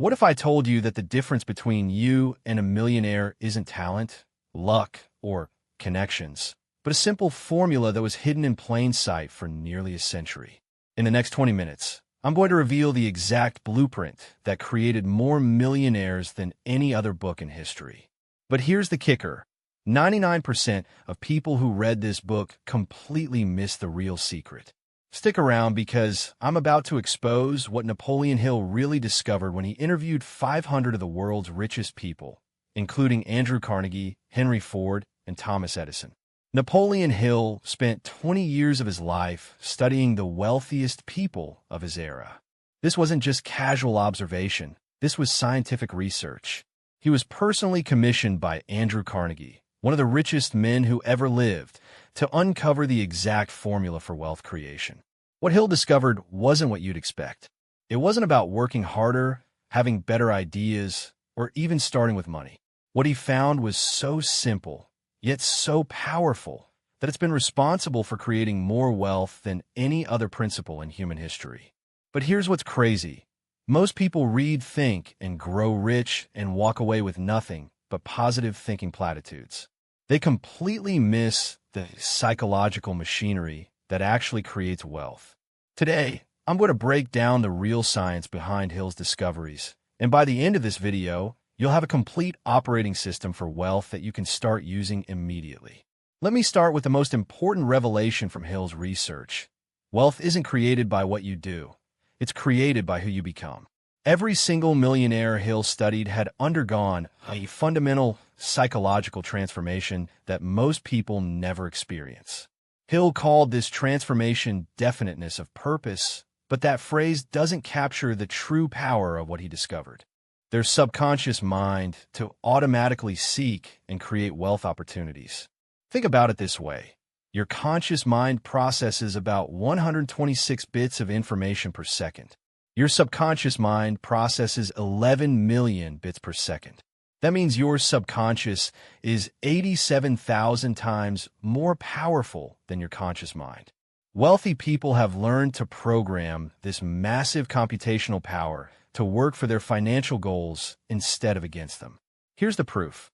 What if I told you that the difference between you and a millionaire isn't talent, luck, or connections, but a simple formula that was hidden in plain sight for nearly a century? In the next 20 minutes, I'm going to reveal the exact blueprint that created more millionaires than any other book in history. But here's the kicker. 99% of people who read this book completely missed the real secret. Stick around because I'm about to expose what Napoleon Hill really discovered when he interviewed 500 of the world's richest people, including Andrew Carnegie, Henry Ford, and Thomas Edison. Napoleon Hill spent 20 years of his life studying the wealthiest people of his era. This wasn't just casual observation. This was scientific research. He was personally commissioned by Andrew Carnegie, one of the richest men who ever lived, to uncover the exact formula for wealth creation. What Hill discovered wasn't what you'd expect. It wasn't about working harder, having better ideas, or even starting with money. What he found was so simple, yet so powerful, that it's been responsible for creating more wealth than any other principle in human history. But here's what's crazy. Most people read, think, and grow rich and walk away with nothing but positive thinking platitudes. They completely miss the psychological machinery that actually creates wealth. Today, I'm going to break down the real science behind Hill's discoveries, and by the end of this video, you'll have a complete operating system for wealth that you can start using immediately. Let me start with the most important revelation from Hill's research. Wealth isn't created by what you do. It's created by who you become. Every single millionaire Hill studied had undergone a fundamental psychological transformation that most people never experience. Hill called this transformation definiteness of purpose, but that phrase doesn't capture the true power of what he discovered. Their subconscious mind to automatically seek and create wealth opportunities. Think about it this way. Your conscious mind processes about 126 bits of information per second. Your subconscious mind processes 11 million bits per second. That means your subconscious is 87,000 times more powerful than your conscious mind. Wealthy people have learned to program this massive computational power to work for their financial goals instead of against them. Here's the proof.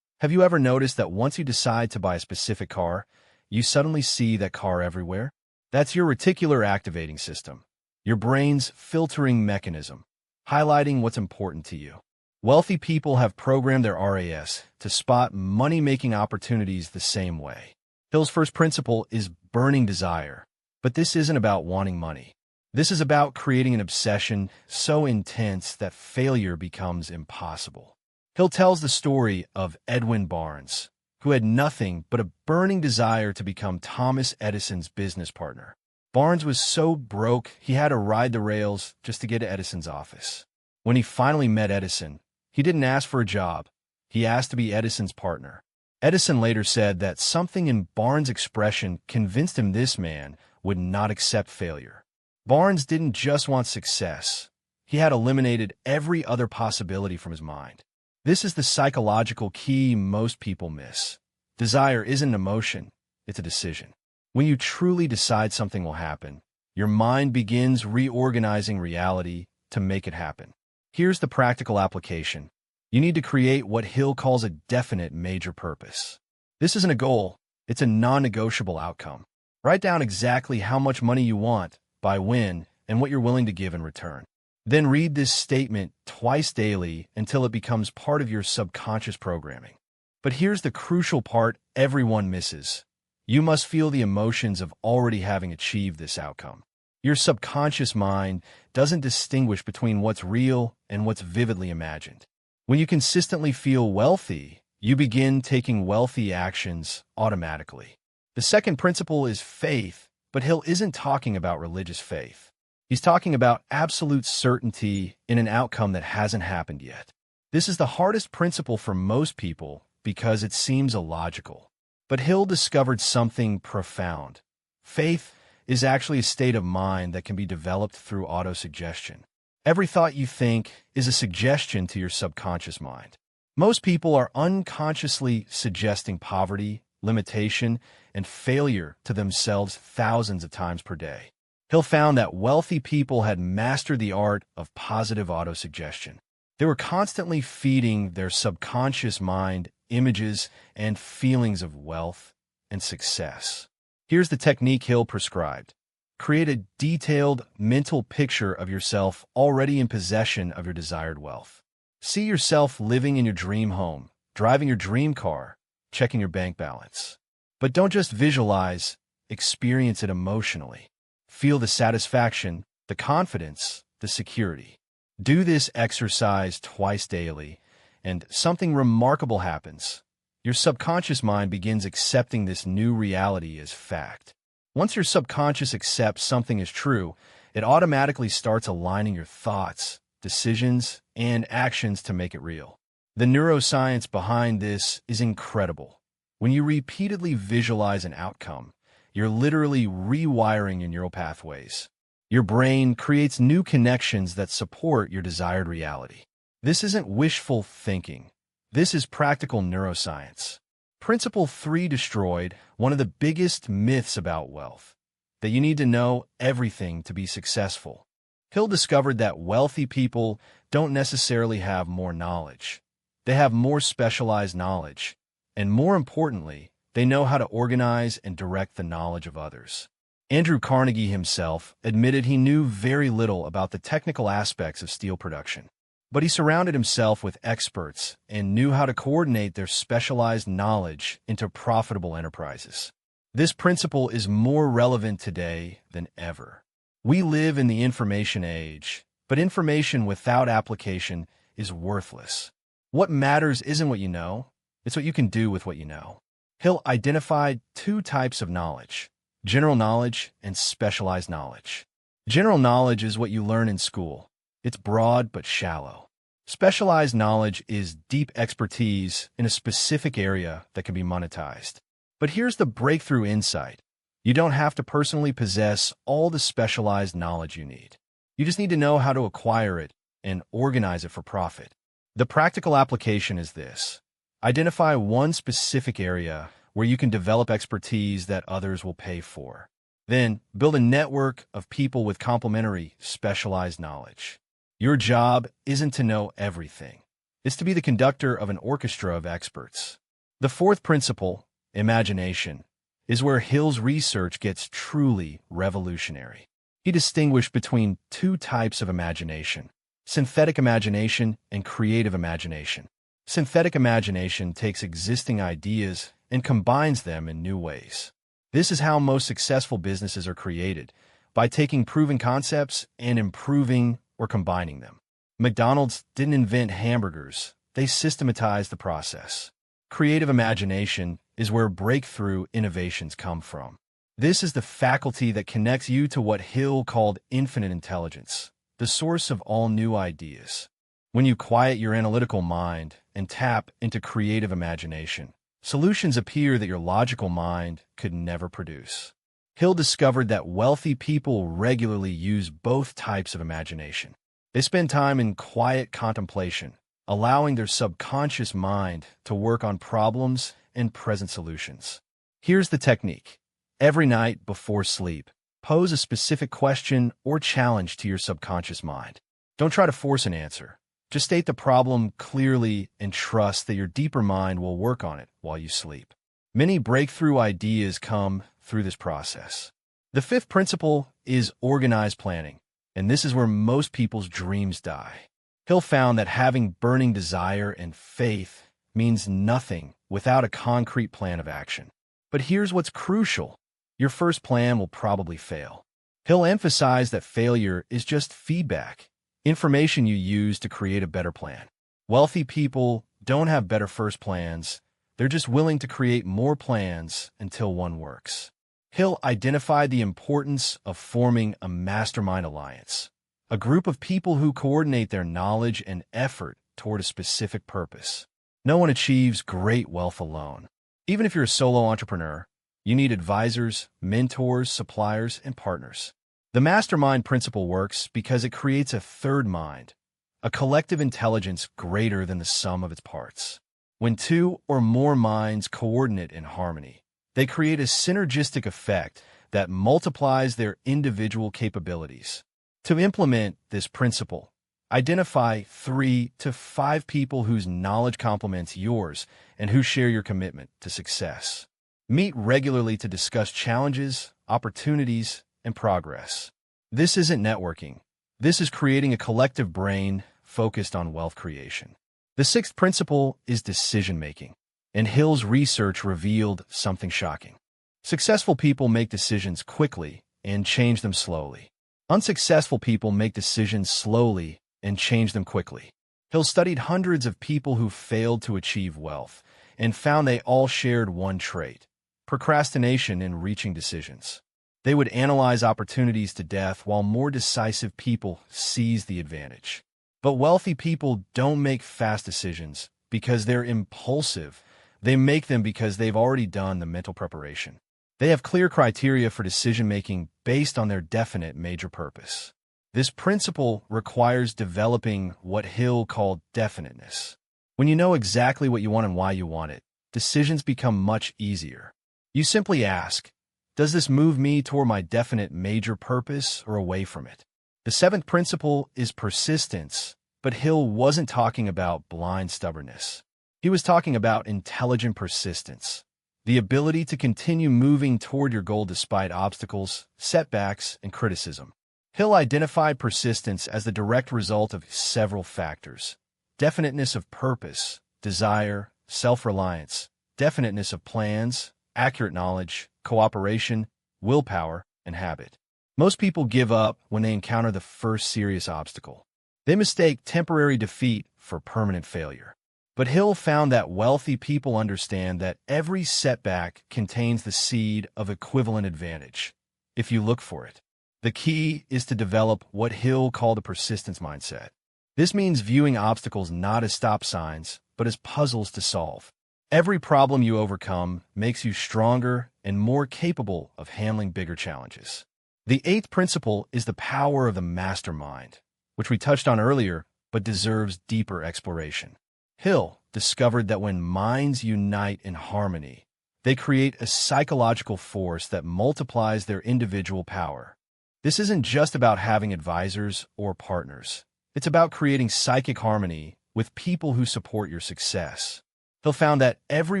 Have you ever noticed that once you decide to buy a specific car, you suddenly see that car everywhere? That's your reticular activating system, your brain's filtering mechanism, highlighting what's important to you. Wealthy people have programmed their RAS to spot money-making opportunities the same way. Hill's first principle is burning desire, but this isn't about wanting money. This is about creating an obsession so intense that failure becomes impossible. Hill tells the story of Edwin Barnes, who had nothing but a burning desire to become Thomas Edison's business partner. Barnes was so broke he had to ride the rails just to get to Edison's office. When he finally met Edison, he didn't ask for a job. He asked to be Edison's partner. Edison later said that something in Barnes' expression convinced him this man would not accept failure. Barnes didn't just want success. He had eliminated every other possibility from his mind. This is the psychological key most people miss. Desire isn't an emotion, it's a decision. When you truly decide something will happen, your mind begins reorganizing reality to make it happen. Here's the practical application. You need to create what Hill calls a definite major purpose. This isn't a goal, it's a non-negotiable outcome. Write down exactly how much money you want, by when, and what you're willing to give in return. Then read this statement twice daily until it becomes part of your subconscious programming. But here's the crucial part everyone misses. You must feel the emotions of already having achieved this outcome. Your subconscious mind doesn't distinguish between what's real and what's vividly imagined. When you consistently feel wealthy, you begin taking wealthy actions automatically. The second principle is faith, but Hill isn't talking about religious faith. He's talking about absolute certainty in an outcome that hasn't happened yet. This is the hardest principle for most people because it seems illogical. But Hill discovered something profound. Faith is actually a state of mind that can be developed through autosuggestion. Every thought you think is a suggestion to your subconscious mind. Most people are unconsciously suggesting poverty, limitation, and failure to themselves thousands of times per day. Hill found that wealthy people had mastered the art of positive autosuggestion. They were constantly feeding their subconscious mind images and feelings of wealth and success. Here's the technique Hill prescribed. Create a detailed mental picture of yourself already in possession of your desired wealth. See yourself living in your dream home, driving your dream car, checking your bank balance. But don't just visualize, experience it emotionally. Feel the satisfaction, the confidence, the security. Do this exercise twice daily, and something remarkable happens. Your subconscious mind begins accepting this new reality as fact. Once your subconscious accepts something as true, it automatically starts aligning your thoughts, decisions, and actions to make it real. The neuroscience behind this is incredible. When you repeatedly visualize an outcome, you're literally rewiring your neural pathways. Your brain creates new connections that support your desired reality. This isn't wishful thinking. This is practical neuroscience. Principle 3 destroyed one of the biggest myths about wealth, that you need to know everything to be successful. Hill discovered that wealthy people don't necessarily have more knowledge. They have more specialized knowledge, and more importantly, they know how to organize and direct the knowledge of others. Andrew Carnegie himself admitted he knew very little about the technical aspects of steel production, but he surrounded himself with experts and knew how to coordinate their specialized knowledge into profitable enterprises. This principle is more relevant today than ever. We live in the information age, but information without application is worthless. What matters isn't what you know, it's what you can do with what you know. Hill identified two types of knowledge: general knowledge and specialized knowledge. General knowledge is what you learn in school. It's broad but shallow. Specialized knowledge is deep expertise in a specific area that can be monetized. But here's the breakthrough insight. You don't have to personally possess all the specialized knowledge you need. You just need to know how to acquire it and organize it for profit. The practical application is this. Identify one specific area where you can develop expertise that others will pay for. Then, build a network of people with complementary, specialized knowledge. Your job isn't to know everything. It's to be the conductor of an orchestra of experts. The fourth principle, imagination, is where Hill's research gets truly revolutionary. He distinguished between two types of imagination: synthetic imagination and creative imagination. Synthetic imagination takes existing ideas and combines them in new ways. This is how most successful businesses are created, by taking proven concepts and improving or combining them. McDonald's didn't invent hamburgers, they systematized the process. Creative imagination is where breakthrough innovations come from. This is the faculty that connects you to what Hill called infinite intelligence, the source of all new ideas. When you quiet your analytical mind and tap into creative imagination, solutions appear that your logical mind could never produce. Hill discovered that wealthy people regularly use both types of imagination. They spend time in quiet contemplation, allowing their subconscious mind to work on problems and present solutions. Here's the technique. Every night before sleep, pose a specific question or challenge to your subconscious mind. Don't try to force an answer. Just state the problem clearly and trust that your deeper mind will work on it while you sleep. Many breakthrough ideas come through this process. The fifth principle is organized planning, and this is where most people's dreams die. Hill found that having burning desire and faith means nothing without a concrete plan of action. But here's what's crucial. Your first plan will probably fail. Hill emphasized that failure is just feedback, information you use to create a better plan. Wealthy people don't have better first plans. They're just willing to create more plans until one works. Hill identified the importance of forming a mastermind alliance, a group of people who coordinate their knowledge and effort toward a specific purpose. No one achieves great wealth alone. Even if you're a solo entrepreneur, you need advisors, mentors, suppliers, and partners. The mastermind principle works because it creates a third mind, a collective intelligence greater than the sum of its parts. When two or more minds coordinate in harmony, they create a synergistic effect that multiplies their individual capabilities. To implement this principle, Identify 3 to 5 people whose knowledge complements yours and who share your commitment to success. Meet regularly to discuss challenges, opportunities, and progress. This isn't networking. This is creating a collective brain focused on wealth creation. The sixth principle is decision-making, and Hill's research revealed something shocking. Successful people make decisions quickly and change them slowly. Unsuccessful people make decisions slowly and change them quickly. Hill studied hundreds of people who failed to achieve wealth and found they all shared one trait: procrastination in reaching decisions. They would analyze opportunities to death while more decisive people seized the advantage. But wealthy people don't make fast decisions because they're impulsive. They make them because they've already done the mental preparation. They have clear criteria for decision-making based on their definite major purpose. This principle requires developing what Hill called definiteness. When you know exactly what you want and why you want it, decisions become much easier. You simply ask, does this move me toward my definite major purpose or away from it? The seventh principle is persistence, but Hill wasn't talking about blind stubbornness. He was talking about intelligent persistence, the ability to continue moving toward your goal despite obstacles, setbacks, and criticism. Hill identified persistence as the direct result of several factors: definiteness of purpose, desire, self-reliance, definiteness of plans, accurate knowledge, cooperation, willpower, and habit. Most people give up when they encounter the first serious obstacle. They mistake temporary defeat for permanent failure. But Hill found that wealthy people understand that every setback contains the seed of equivalent advantage, if you look for it. The key is to develop what Hill called a persistence mindset. This means viewing obstacles not as stop signs, but as puzzles to solve. Every problem you overcome makes you stronger and more capable of handling bigger challenges. The eighth principle is the power of the mastermind, which we touched on earlier, but deserves deeper exploration. Hill discovered that when minds unite in harmony, they create a psychological force that multiplies their individual power. This isn't just about having advisors or partners. It's about creating psychic harmony with people who support your success. Hill found that every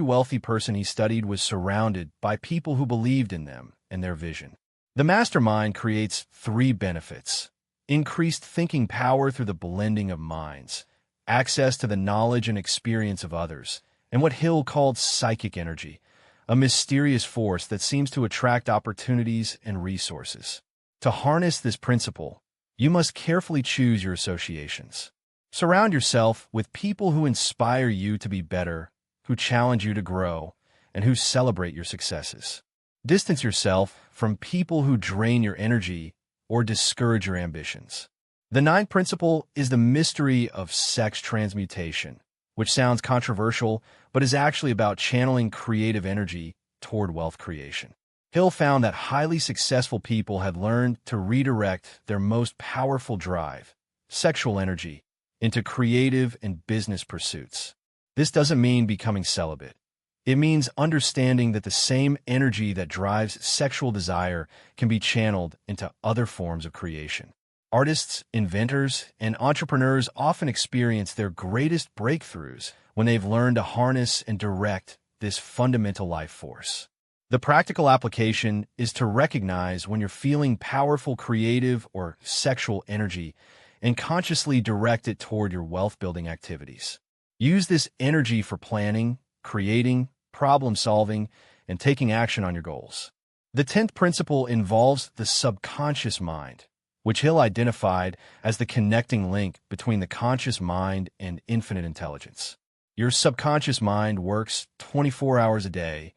wealthy person he studied was surrounded by people who believed in them and their vision. The mastermind creates 3 benefits: increased thinking power through the blending of minds, access to the knowledge and experience of others, and what Hill called psychic energy, a mysterious force that seems to attract opportunities and resources. To harness this principle, you must carefully choose your associations. Surround yourself with people who inspire you to be better, who challenge you to grow, and who celebrate your successes. Distance yourself from people who drain your energy or discourage your ambitions. The ninth principle is the mystery of sex transmutation, which sounds controversial, but is actually about channeling creative energy toward wealth creation. Hill found that highly successful people had learned to redirect their most powerful drive, sexual energy, into creative and business pursuits. This doesn't mean becoming celibate. It means understanding that the same energy that drives sexual desire can be channeled into other forms of creation. Artists, inventors, and entrepreneurs often experience their greatest breakthroughs when they've learned to harness and direct this fundamental life force. The practical application is to recognize when you're feeling powerful creative or sexual energy and consciously direct it toward your wealth-building activities. Use this energy for planning, creating, problem-solving, and taking action on your goals. The 10th principle involves the subconscious mind, which Hill identified as the connecting link between the conscious mind and infinite intelligence. Your subconscious mind works 24 hours a day,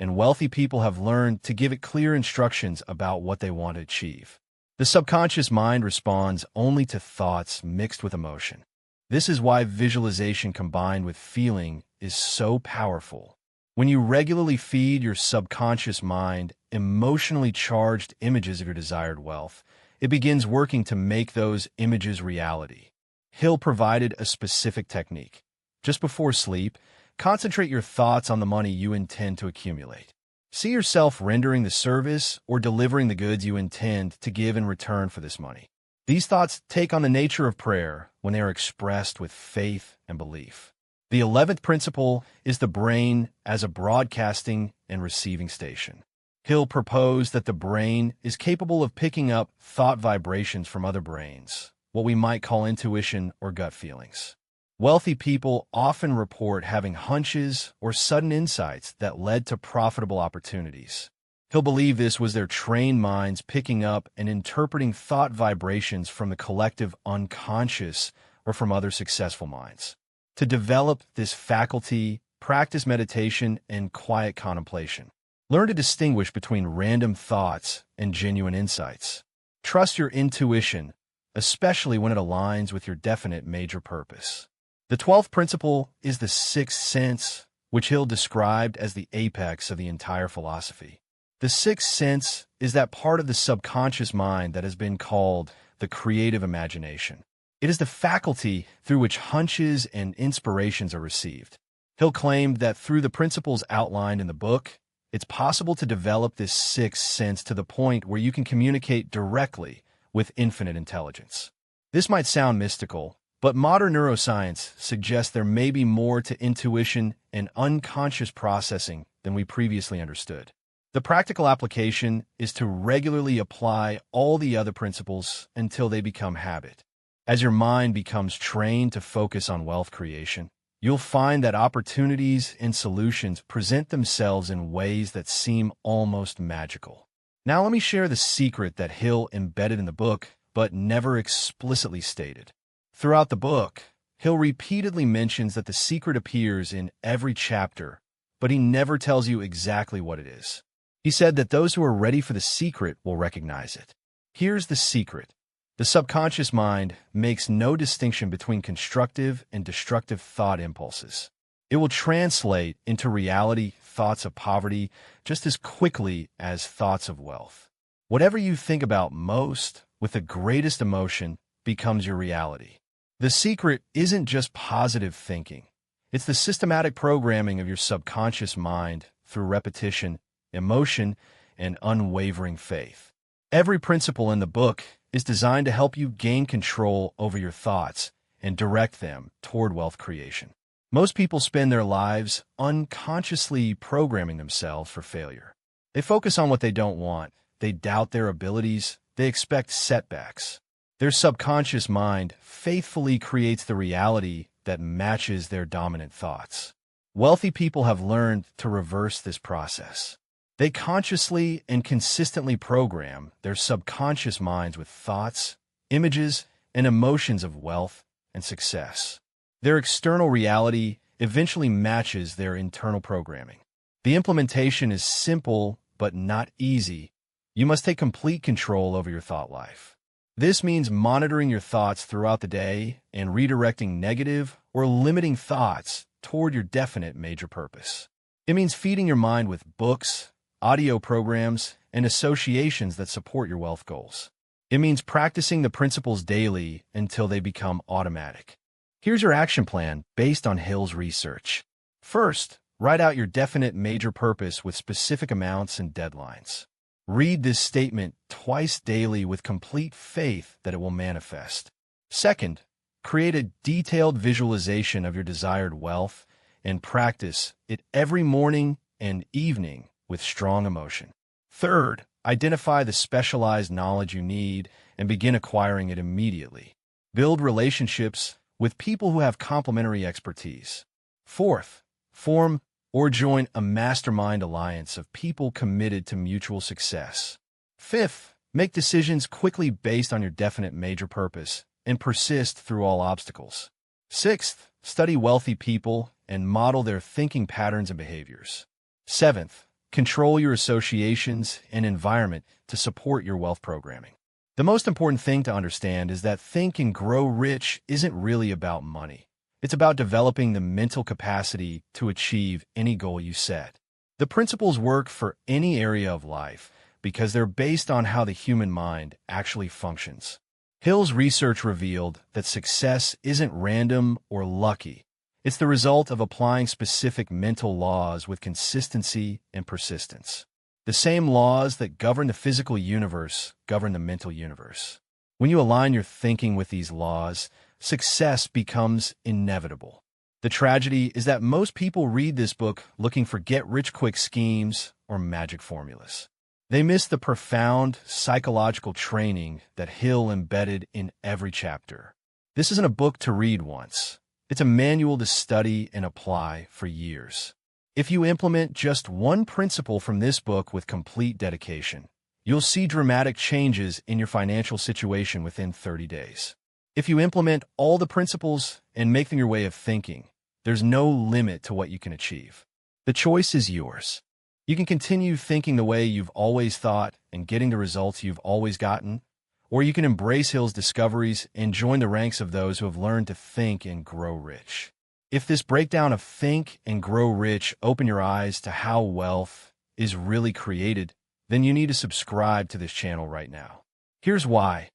and wealthy people have learned to give it clear instructions about what they want to achieve. The subconscious mind responds only to thoughts mixed with emotion. This is why visualization combined with feeling is so powerful. When you regularly feed your subconscious mind emotionally charged images of your desired wealth, it begins working to make those images reality. Hill provided a specific technique. Just before sleep, concentrate your thoughts on the money you intend to accumulate. See yourself rendering the service or delivering the goods you intend to give in return for this money. These thoughts take on the nature of prayer when they are expressed with faith and belief. The 11th principle is the brain as a broadcasting and receiving station. Hill proposed that the brain is capable of picking up thought vibrations from other brains, what we might call intuition or gut feelings. Wealthy people often report having hunches or sudden insights that led to profitable opportunities. Hill believed this was their trained minds picking up and interpreting thought vibrations from the collective unconscious or from other successful minds. To develop this faculty, practice meditation and quiet contemplation. Learn to distinguish between random thoughts and genuine insights. Trust your intuition, especially when it aligns with your definite major purpose. The 12th principle is the sixth sense, which Hill described as the apex of the entire philosophy. The sixth sense is that part of the subconscious mind that has been called the creative imagination. It is the faculty through which hunches and inspirations are received. Hill claimed that through the principles outlined in the book, it's possible to develop this sixth sense to the point where you can communicate directly with infinite intelligence. This might sound mystical, but modern neuroscience suggests there may be more to intuition and unconscious processing than we previously understood. The practical application is to regularly apply all the other principles until they become habit. As your mind becomes trained to focus on wealth creation, you'll find that opportunities and solutions present themselves in ways that seem almost magical. Now let me share the secret that Hill embedded in the book, but never explicitly stated. Throughout the book, Hill repeatedly mentions that the secret appears in every chapter, but he never tells you exactly what it is. He said that those who are ready for the secret will recognize it. Here's the secret. The subconscious mind makes no distinction between constructive and destructive thought impulses. It will translate into reality thoughts of poverty just as quickly as thoughts of wealth. Whatever you think about most with the greatest emotion becomes your reality. The secret isn't just positive thinking. It's the systematic programming of your subconscious mind through repetition, emotion, and unwavering faith. Every principle in the book is designed to help you gain control over your thoughts and direct them toward wealth creation. Most people spend their lives unconsciously programming themselves for failure. They focus on what they don't want. They doubt their abilities. They expect setbacks. Their subconscious mind faithfully creates the reality that matches their dominant thoughts. Wealthy people have learned to reverse this process. They consciously and consistently program their subconscious minds with thoughts, images, and emotions of wealth and success. Their external reality eventually matches their internal programming. The implementation is simple but not easy. You must take complete control over your thought life. This means monitoring your thoughts throughout the day and redirecting negative or limiting thoughts toward your definite major purpose. It means feeding your mind with books, audio programs, and associations that support your wealth goals. It means practicing the principles daily until they become automatic. Here's your action plan based on Hill's research. First, write out your definite major purpose with specific amounts and deadlines. Read this statement twice daily with complete faith that it will manifest. Second, create a detailed visualization of your desired wealth and practice it every morning and evening with strong emotion. Third, identify the specialized knowledge you need and begin acquiring it immediately. Build relationships with people who have complementary expertise. Fourth, form or join a mastermind alliance of people committed to mutual success. Fifth, make decisions quickly based on your definite major purpose and persist through all obstacles. Sixth, study wealthy people and model their thinking patterns and behaviors. Seventh, control your associations and environment to support your wealth programming. The most important thing to understand is that Think and Grow Rich isn't really about money. It's about developing the mental capacity to achieve any goal you set. The principles work for any area of life because they're based on how the human mind actually functions. Hill's research revealed that success isn't random or lucky. It's the result of applying specific mental laws with consistency and persistence. The same laws that govern the physical universe govern the mental universe. When you align your thinking with these laws, success becomes inevitable. The tragedy is that most people read this book looking for get-rich-quick schemes or magic formulas. They miss the profound psychological training that Hill embedded in every chapter. This isn't a book to read once. It's a manual to study and apply for years. If you implement just one principle from this book with complete dedication, you'll see dramatic changes in your financial situation within 30 days. If you implement all the principles and make them your way of thinking, there's no limit to what you can achieve. The choice is yours. You can continue thinking the way you've always thought and getting the results you've always gotten, or you can embrace Hill's discoveries and join the ranks of those who have learned to think and grow rich. If this breakdown of Think and Grow Rich opened your eyes to how wealth is really created, then you need to subscribe to this channel right now. Here's why.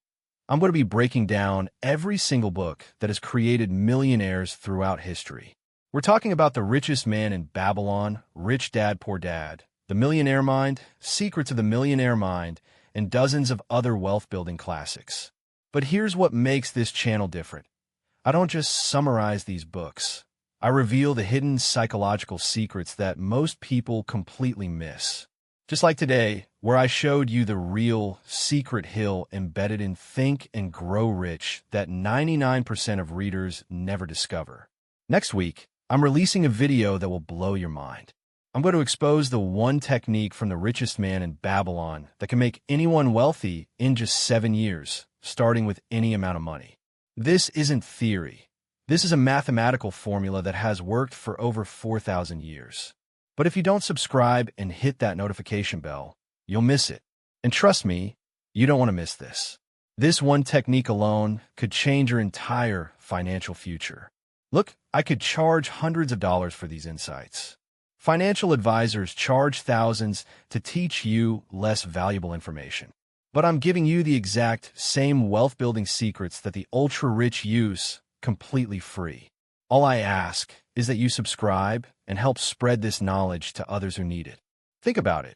I'm going to be breaking down every single book that has created millionaires throughout history. We're talking about The Richest Man in Babylon, Rich Dad Poor Dad, The Millionaire Mind, Secrets of the Millionaire Mind, and dozens of other wealth-building classics. But here's what makes this channel different. I don't just summarize these books. I reveal the hidden psychological secrets that most people completely miss. Just like today, where I showed you the real secret Hill embedded in Think and Grow Rich that 99% of readers never discover. Next week, I'm releasing a video that will blow your mind. I'm going to expose the one technique from The Richest Man in Babylon that can make anyone wealthy in just 7 years, starting with any amount of money. This isn't theory. This is a mathematical formula that has worked for over 4,000 years. But if you don't subscribe and hit that notification bell, you'll miss it. And trust me, you don't want to miss this. This one technique alone could change your entire financial future. Look, I could charge hundreds of dollars for these insights. Financial advisors charge thousands to teach you less valuable information. But I'm giving you the exact same wealth-building secrets that the ultra-rich use completely free. All I ask is that you subscribe and help spread this knowledge to others who need it. Think about it.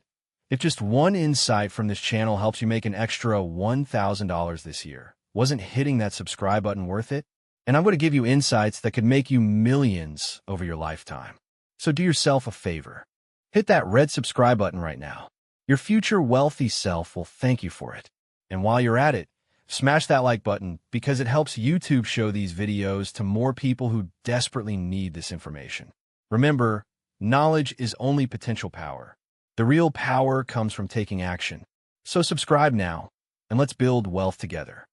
If just one insight from this channel helps you make an extra $1,000 this year, wasn't hitting that subscribe button worth it? And I'm going to give you insights that could make you millions over your lifetime. So do yourself a favor. Hit that red subscribe button right now. Your future wealthy self will thank you for it. And while you're at it, smash that like button because it helps YouTube show these videos to more people who desperately need this information. Remember, knowledge is only potential power. The real power comes from taking action. So subscribe now, and let's build wealth together.